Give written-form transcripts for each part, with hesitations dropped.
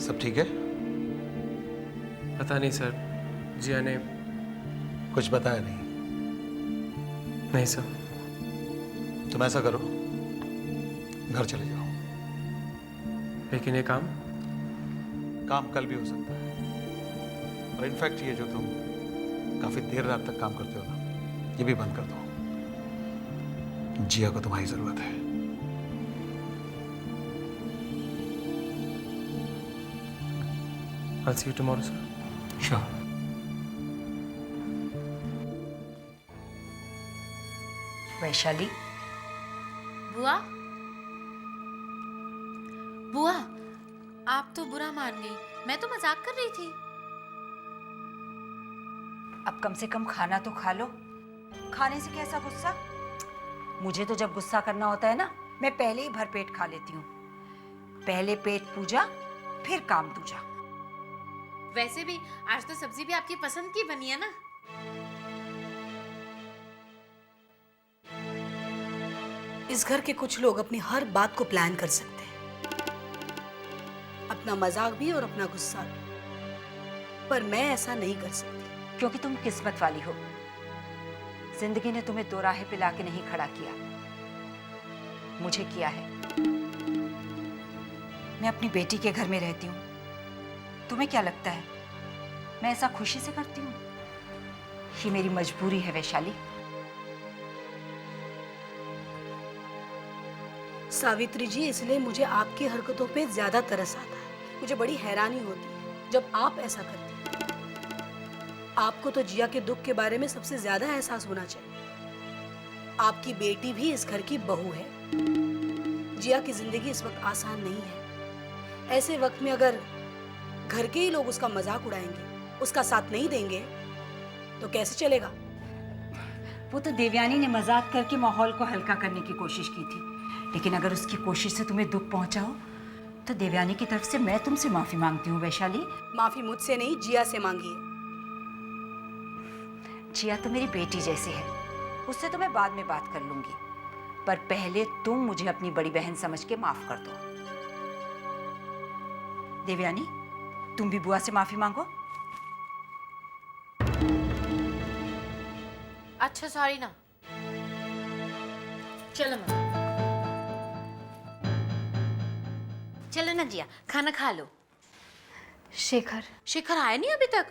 सब ठीक है? पता नहीं सर, जिया ने कुछ बताया नहीं? नहीं सर। तुम ऐसा करो, घर चले जाओ। लेकिन ये काम कल भी हो सकता है। और इनफैक्ट ये जो तुम काफी देर रात तक काम करते हो ना, ये भी बंद कर दो। जिया को तुम्हारी जरूरत है। I'll see you tomorrow, sir. Sure. Vaishali, बुआ, बुआ, आप तो बुरा मान गई। मैं तो मजाक कर रही थी। अब कम से कम खाना तो खा लो। खाने से कैसा गुस्सा? मुझे तो जब गुस्सा करना होता है ना, मैं पहले ही भरपेट खा लेती हूँ। पहले पेट पूजा, फिर काम दूजा। वैसे भी आज तो सब्जी भी आपकी पसंद की बनी है ना। इस घर के कुछ लोग अपनी हर बात को प्लान कर सकते हैं, अपना मजाक भी और अपना गुस्सा भी, पर मैं ऐसा नहीं कर सकती। क्योंकि तुम किस्मत वाली हो। जिंदगी ने तुम्हें दो राहें पे लाके नहीं खड़ा किया, मुझे किया है। मैं अपनी बेटी के घर में रहती हूँ। तुम्हें क्या लगता है मैं ऐसा खुशी से करती हूँ? ये मेरी मजबूरी है वैशाली। सावित्री जी, इसलिए मुझे आपकी हरकतों पे ज्यादा तरस आता है। मुझे बड़ी हैरानी होती है जब आप ऐसा करती हैं। आपको तो जिया के दुख के बारे में सबसे ज्यादा एहसास होना चाहिए। आपकी बेटी भी इस घर की बहू है। जिया की जिंदगी इस वक्त आसान नहीं है। ऐसे वक्त में अगर घर के ही लोग उसका मजाक उड़ाएंगे, उसका साथ नहीं देंगे, तो कैसे चलेगा? वो तो देवयानी ने मजाक करके माहौल को हल्का करने की कोशिश की थी, लेकिन अगर उसकी कोशिश से तुम्हें दुख पहुंचा हो तो देवयानी की तरफ से मैं तुमसे माफी मांगती हूँ वैशाली। माफी मुझसे नहीं, जिया से मांगिए। जिया तो मेरी बेटी जैसी है, उससे तो मैं बाद में बात कर लूंगी, पर पहले तुम मुझे अपनी बड़ी बहन समझ के माफ कर दो। देवयानी, तुम भी बुआ से माफी मांगो। अच्छा सॉरी ना। चलो मम्मा, चलो ना जिया, खाना खा लो। शेखर आया नहीं अभी तक?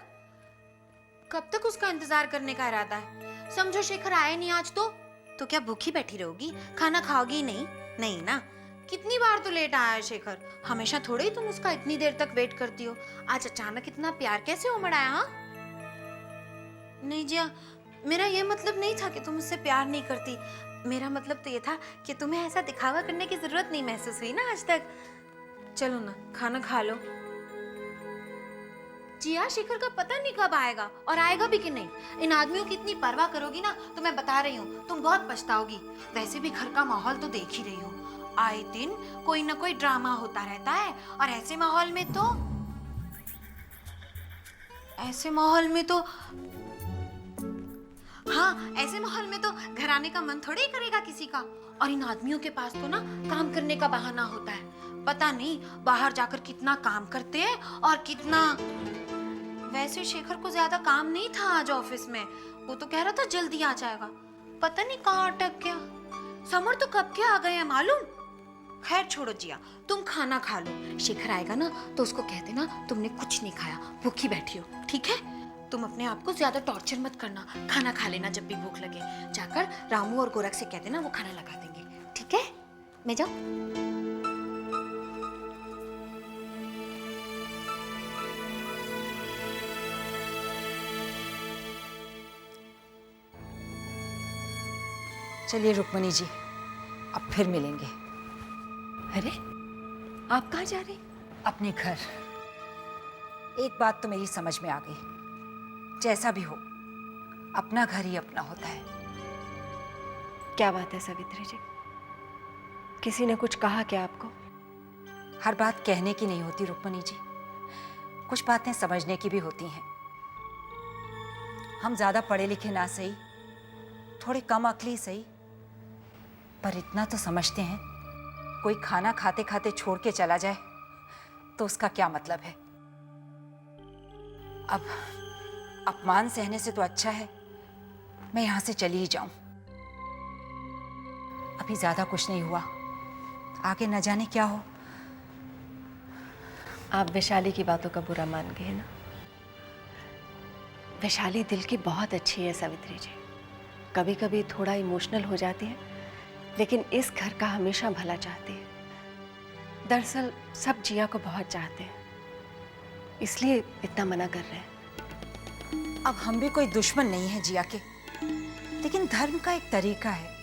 कब तक उसका इंतजार करने का इरादा है? समझो शेखर आया नहीं आज तो क्या भूखी बैठी रहोगी? खाना खाओगी नहीं? नहीं ना। कितनी बार तो लेट आया है शेखर। हमेशा थोड़े ही तुम उसका इतनी देर तक वेट करती हो। आज अचानक इतना प्यार कैसे उमड़ आया? हाँ नहीं जिया, मेरा ये मतलब नहीं था कि तुम मुझसे प्यार नहीं करती। मेरा मतलब तो ये था कि तुम्हें ऐसा दिखावा करने की जरूरत नहीं महसूस हुई ना आज तक। चलो ना, खाना खा लो। जिया, शेखर का पता नहीं कब आएगा और आएगा भी कि नहीं। इन आदमियों की इतनी परवाह करोगी ना तो मैं बता रही हूँ तुम बहुत पछताओगी। वैसे भी घर का माहौल तो देख ही रही हो, आए दिन कोई ना कोई ड्रामा होता रहता है। और ऐसे माहौल में तो घराने का मन थोड़े ही करेगा किसी का। और इन आदमियों के पास तो ना काम करने का बहाना होता है। पता नहीं बाहर जाकर कितना काम करते हैं और कितना। वैसे शेखर को ज्यादा काम नहीं था आज ऑफिस में। वो तो कह रहा था जल्दी आ जाएगा, पता नहीं कहाँ अटक गया। समर तो कब के आ गए हैं मालूम। खैर छोड़ो जिया, तुम खाना खा लो। शेखर आएगा ना तो उसको कह देना तुमने कुछ नहीं खाया, भूखी बैठी हो, ठीक है? तुम अपने आप को ज्यादा टॉर्चर मत करना। खाना खा लेना जब भी भूख लगे। जाकर रामू और गोरख से कह देना वो खाना लगा देंगे, ठीक है? मैं जाऊं? चलिए रुक्मणी जी, अब फिर मिलेंगे। अरे आप कहाँ जा रही? अपने घर। एक बात तो मेरी समझ में आ गई, जैसा भी हो अपना घर ही अपना होता है। क्या बात है सावित्री जी, किसी ने कुछ कहा क्या आपको? हर बात कहने की नहीं होती रुक्मणी जी, कुछ बातें समझने की भी होती हैं। हम ज्यादा पढ़े लिखे ना सही, थोड़े कम अक्ली सही, पर इतना तो समझते हैं कोई खाना खाते खाते छोड़ के चला जाए तो उसका क्या मतलब है? अब अपमान सहने से तो अच्छा है मैं यहां से चली ही जाऊं। अभी ज्यादा कुछ नहीं हुआ, आगे न जाने क्या हो। आप वैशाली की बातों का बुरा मान गए ना? वैशाली दिल की बहुत अच्छी है सावित्री जी। कभी कभी थोड़ा इमोशनल हो जाती है, लेकिन इस घर का हमेशा भला चाहती है। दरअसल सब जिया को बहुत चाहते हैं, इसलिए इतना मना कर रहे हैं। अब हम भी कोई दुश्मन नहीं है जिया के, लेकिन धर्म का एक तरीका है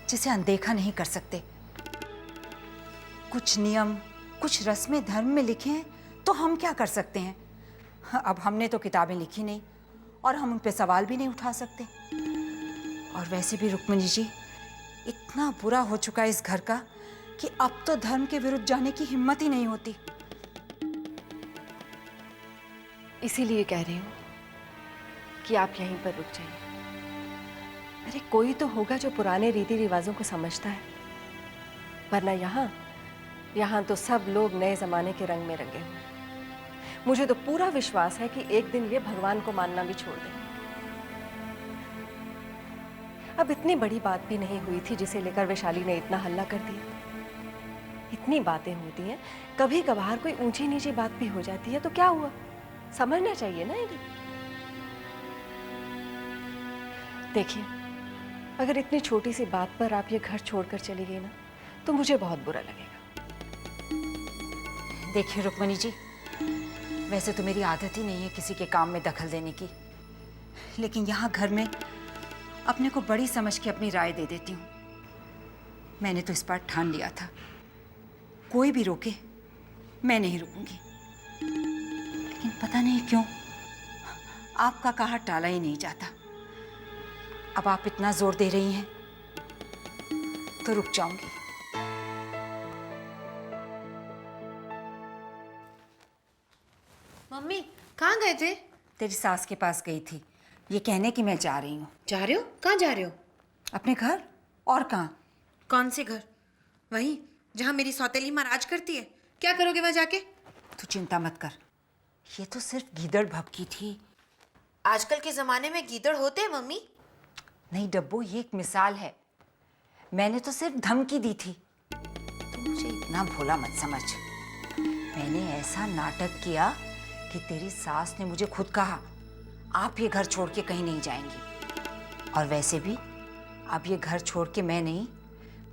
जिसे अनदेखा नहीं कर सकते। कुछ नियम, कुछ रस्में धर्म में लिखे हैं तो हम क्या कर सकते हैं? अब हमने तो किताबें लिखी नहीं और हम उन पे सवाल भी नहीं उठा सकते। और वैसे भी रुक्मिणी जी, इतना बुरा हो चुका है इस घर का कि अब तो धर्म के विरुद्ध जाने की हिम्मत ही नहीं होती। इसीलिए कह रही हूँ कि आप यहीं पर रुक जाइए। अरे कोई तो होगा जो पुराने रीति रिवाजों को समझता है, वरना यहाँ तो सब लोग नए जमाने के रंग में रंगे हुए हैं। मुझे तो पूरा विश्वास है कि एक दिन ये भगवान को मानना भी छोड़ देंगे। अब इतनी बड़ी बात भी नहीं हुई थी जिसे लेकर वैशाली ने इतना हल्ला कर दिया। इतनी बातें होती हैं, कभी कभार कोई ऊंची नीची बात भी हो जाती है तो क्या हुआ, समझना चाहिए ना इन्हें। देखिए, अगर इतनी छोटी सी बात पर आप ये घर छोड़कर चली गई ना, तो मुझे बहुत बुरा लगेगा। देखिए रुक्मिणी जी, वैसे तो मेरी आदत ही नहीं है किसी के काम में दखल देने की, लेकिन यहाँ घर में अपने को बड़ी समझ के अपनी राय दे देती हूँ। मैंने तो इस बार ठान लिया था, कोई भी रोके मैं नहीं रुकूंगी। लेकिन पता नहीं क्यों आपका कहा टाला ही नहीं जाता। अब आप इतना जोर दे रही हैं तो रुक जाऊंगी। मम्मी कहाँ गए थे? तेरी सास के पास गई थी, ये कहने कि मैं जा रही हूँ। जा रहे हो? कहाँ जा रहे हो? अपने घर। और कहाँ? कौन से घर? वहीं जहाँ मेरी सौतेली माँ राज करती है। क्या करोगे वहाँ जाके? तू चिंता मत कर, ये तो सिर्फ गीदड़ भभकी थी। आजकल के जमाने में गीदड़ होते हैं मम्मी? नहीं डब्बू, ये एक मिसाल है। मैंने तो सिर्फ धमकी दी थी। तू मुझे इतना भोला मत समझ। मैंने ऐसा नाटक किया कि तेरी सास ने मुझे खुद कहा आप ये घर छोड़ के कहीं नहीं जाएंगी। और वैसे भी अब ये घर छोड़ के मैं नहीं,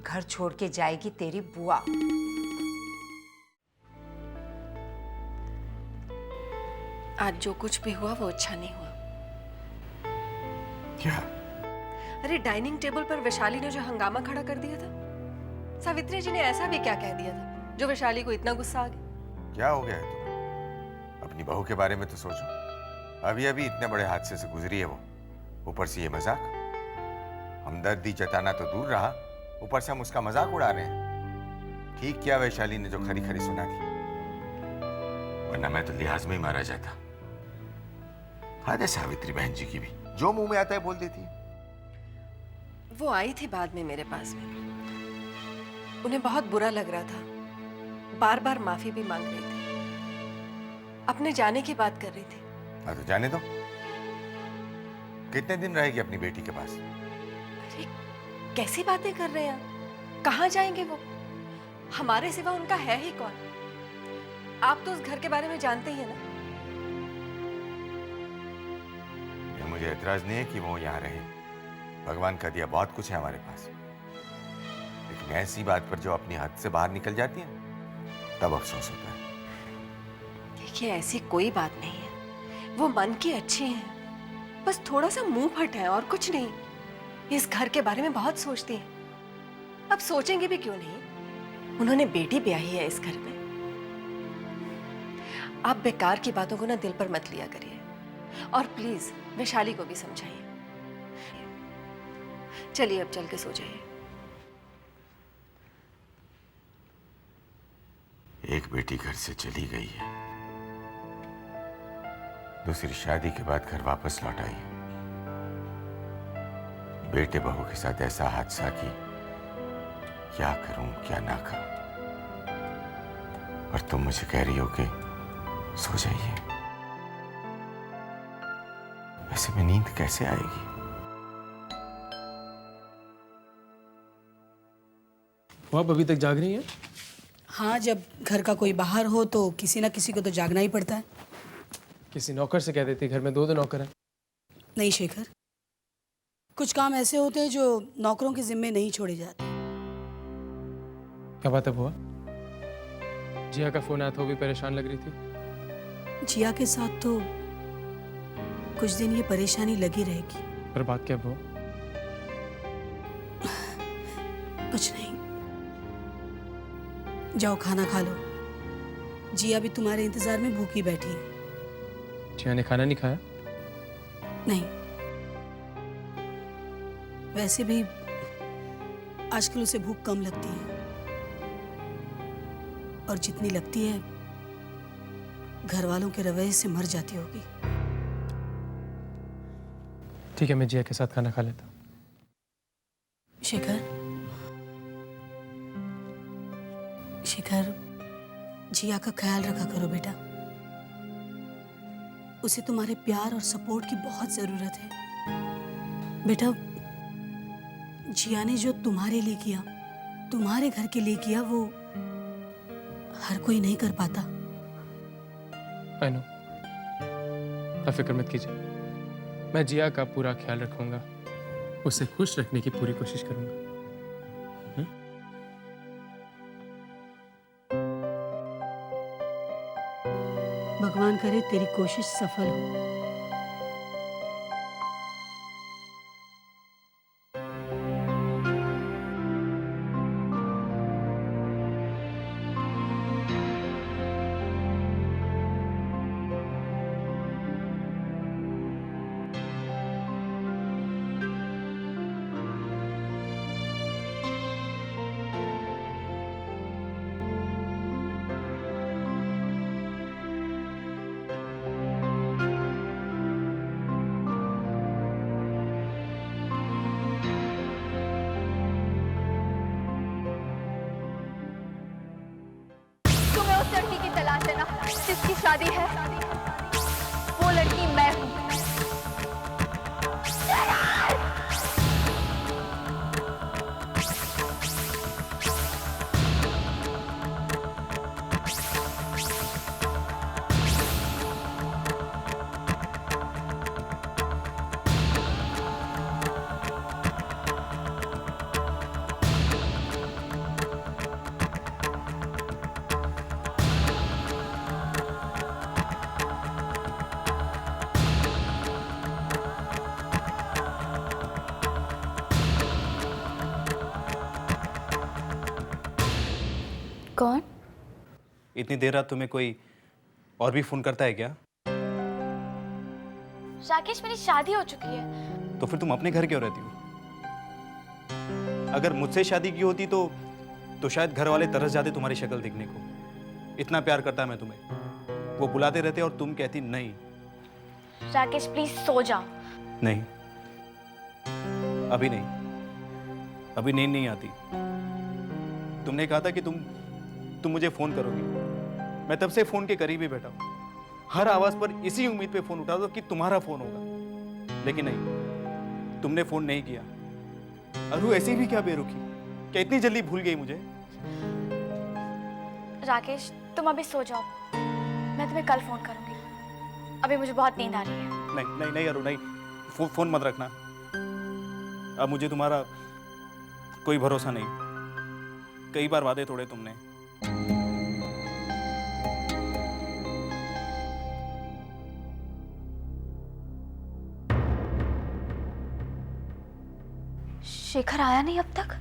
घर छोड़ के जाएगी तेरी बुआ। आज जो कुछ भी हुआ वो अच्छा नहीं हुआ। क्या? अरे डाइनिंग टेबल पर वैशाली ने जो हंगामा खड़ा कर दिया था, सावित्री जी ने ऐसा भी क्या कह दिया था जो वैशाली को इतना गुस्सा आ गया? क्या हो गया है तुम्हें? अपनी बहू के बारे में तो सोचो। अभी अभी इतने बड़े हादसे से गुजरी है वो, ऊपर से ये मजाक। हमदर्दी जताना तो दूर रहा, ऊपर से हम उसका मजाक उड़ा रहे हैं। ठीक किया वैशाली ने जो खरी खरी सुना दी, वरना मैं तो लिहाज में ही मारा जाता। आदत सावित्री बहन जी की भी, जो मुंह में आता है बोल देती है। वो आई थी बाद में मेरे पास में, उन्हें बहुत बुरा लग रहा था, बार बार माफी भी मांग रही थी, अपने जाने की बात कर रही थी। हाँ तो जाने दो। कितने दिन रहेगी अपनी बेटी के पास? अरे कैसी बातें कर रहे हैं आप? कहाँ जाएंगे वो? हमारे सिवा उनका है ही कौन? आप तो उस घर के बारे में जानते ही है ना। ये मुझे एतराज नहीं है कि वो यहाँ रहे, भगवान का दिया बहुत कुछ है हमारे पास, लेकिन ऐसी बात पर जो अपनी हद से बाहर निकल जाती है तब अफसोस होता है। देखिए ऐसी कोई बात नहीं है, वो मन की अच्छी हैं, बस थोड़ा सा मुंह फट है और कुछ नहीं। इस घर के बारे में बहुत सोचती हैं, अब सोचेंगे भी क्यों नहीं, उन्होंने बेटी ब्याही है इस घर में। आप बेकार की बातों को ना दिल पर मत लिया करिए, और प्लीज वैशाली को भी समझाइए। चलिए अब चल के सो जाइए। एक बेटी घर से चली गई है, दूसरी शादी के बाद घर वापस लौट आई है। बेटे बहू के साथ ऐसा हादसा कि क्या करूं क्या ना करूं। और तुम मुझे कह रही हो कि सो जाइए। ऐसे में नींद कैसे आएगी? वो आप अभी तक जाग रही हैं? हाँ, जब घर का कोई बाहर हो तो किसी ना किसी को तो जागना ही पड़ता है। किसी नौकर से कह देती, घर में दो नौकर हैं। नहीं शेखर, कुछ काम ऐसे होते हैं जो नौकरों के जिम्मे नहीं छोड़े जाते। क्या बात है बुआ? जिया का फोन आया था, वो भी परेशान लग रही थी। जिया के साथ तो कुछ दिन ये परेशानी लगी रहेगी। पर बात क्या बुआ? कुछ नहीं, जाओ खाना खा लो। जिया भी तुम्हारे इंतजार में भूखी बैठी है। जिया ने खाना नहीं खाया? नहीं, वैसे भी आजकल उसे भूख कम लगती है, और जितनी लगती है घर वालों के रवैये से मर जाती होगी। ठीक है, मैं जिया के साथ खाना खा लेता हूँ। शेखर, शेखर, जिया का ख्याल रखा करो बेटा। उसे तुम्हारे प्यार और सपोर्ट की बहुत जरूरत है। बेटा, जिया ने जो तुम्हारे लिए किया, तुम्हारे घर के लिए किया, वो हर कोई नहीं कर पाता। आई नो, आप फिक्र मत कीजिए, मैं जिया का पूरा ख्याल रखूंगा, उसे खुश रखने की पूरी कोशिश करूंगा। भगवान करे तेरी कोशिश सफल हो। तुम्हें उस लड़की की तलाश है ना, जिसकी शादी है? वो लड़की मैं हूँ। कौन? इतनी देर रात तुम्हें कोई और भी फोन करता है क्या? राकेश, मेरी शादी हो चुकी है। तो फिर तुम अपने घर क्यों रहती हो? अगर मुझसे शादी की होती तो शायद घर वाले तरस जाते तुम्हारी शक्ल देखने को। इतना प्यार करता मैं तुम्हें, वो बुलाते रहते और तुम कहती नहीं। राकेश प्लीज सो जाओ। नहीं, अभी नहीं, अभी नींद नहीं आती। तुमने कहा था कि तुम मुझे फोन करोगी, मैं तब से फोन के करीब ही बैठा हूं। हर आवाज पर इसी उम्मीद पे फोन उठा दो कि तुम्हारा फोन होगा, लेकिन नहीं, तुमने फोन नहीं किया। अरु ऐसी भी क्या बेरुखी, क्या इतनी जल्दी भूल गई मुझे? राकेश तुम अभी सो जाओ, मैं तुम्हें कल फोन करूंगी। अभी मुझे बहुत नींद आ रही है। नहीं नहीं नहीं अरु नहीं, फोन मत रखना। अब मुझे तुम्हारा कोई भरोसा नहीं। कई बार वादे तोड़े तुमने। शेखर आया नहीं अब तक?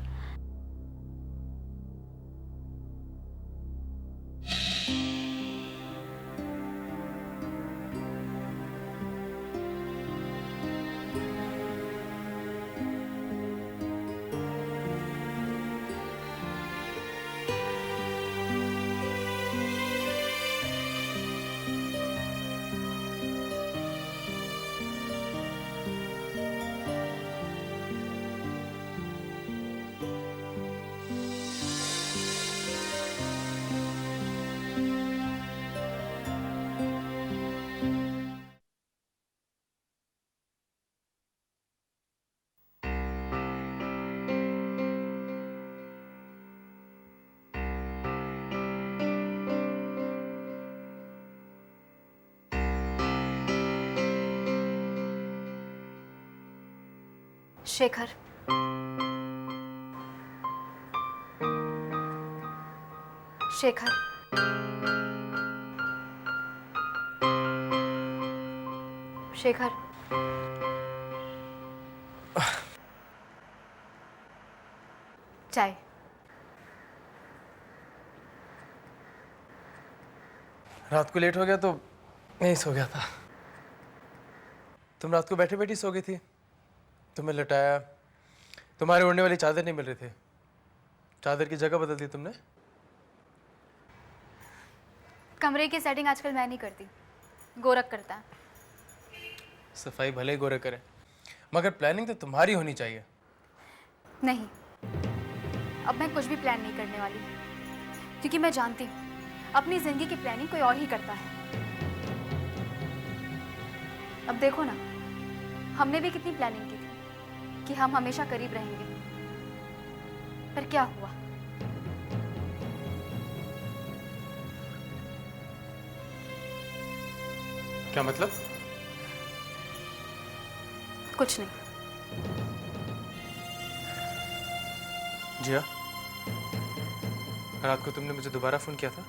शेखर, शेखर, शेखर, चाय। रात को लेट हो गया तो नहीं सो गया था। तुम रात को बैठे बैठी सो गई थी, तुम्हें लटाया, तुम्हारे ओढ़ने वाली चादर नहीं मिल रही थी, चादर की जगह बदल दी तुमने। कमरे की सेटिंग आजकल मैं नहीं करती, गोरख करता है। सफाई भले ही गोरे करे, मगर प्लानिंग तो तुम्हारी होनी चाहिए। नहीं, अब मैं कुछ भी प्लान नहीं करने वाली, क्योंकि मैं जानती हूँ अपनी जिंदगी की प्लानिंग कोई और ही करता है। अब देखो ना, हमने भी कितनी प्लानिंग की थी कि हम हमेशा करीब रहेंगे, पर क्या हुआ? क्या मतलब? कुछ नहीं। जिया, रात को तुमने मुझे दोबारा फोन किया था?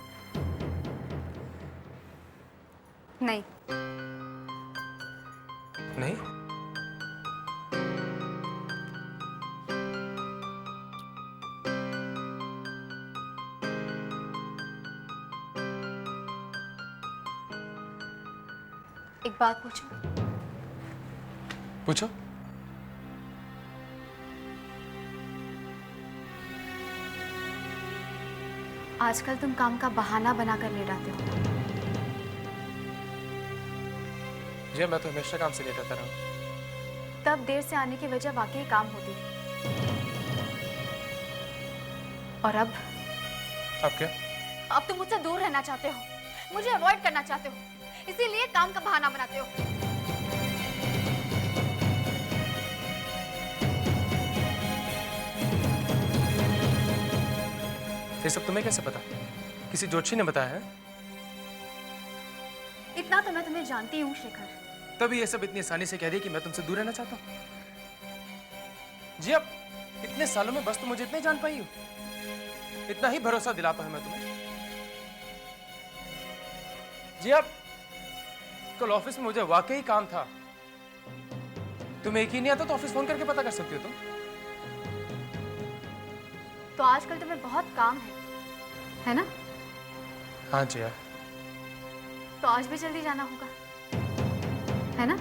नहीं। नहीं? एक बात पूछूं? पूछो। आजकल तुम काम का बहाना बनाकर लेट आते हो। जिया, मैं तो हमेशा काम से लेट आता रहा हूँ। तब देर से आने की वजह वाकई काम होती थी, और अब क्या? अब तुम मुझसे दूर रहना चाहते हो, मुझे अवॉइड करना चाहते हो, इसीलिए काम का बहाना बनाते हो। ये सब तुम्हें कैसे पता? किसी ज्योतिषी ने बताया है? इतना तो मैं तुम्हें जानती हूँ शेखर। तभी ये सब इतनी आसानी से कह रही है कि मैं तुमसे दूर रहना चाहता हूँ। जी, अब इतने सालों में बस तुम मुझे इतना ही जान पाई हो, इतना ही भरोसा दिला पाया मैं तुम्हें। जी, अब कल ऑफिस में मुझे वाकई काम था, तुम्हें एक ही नहीं आता तो ऑफिस फोन करके पता कर सकती हो तुम। तो आजकल तुम्हें बहुत काम है ना? हाँ जिया। तो आज भी जल्दी जाना होगा, है ना?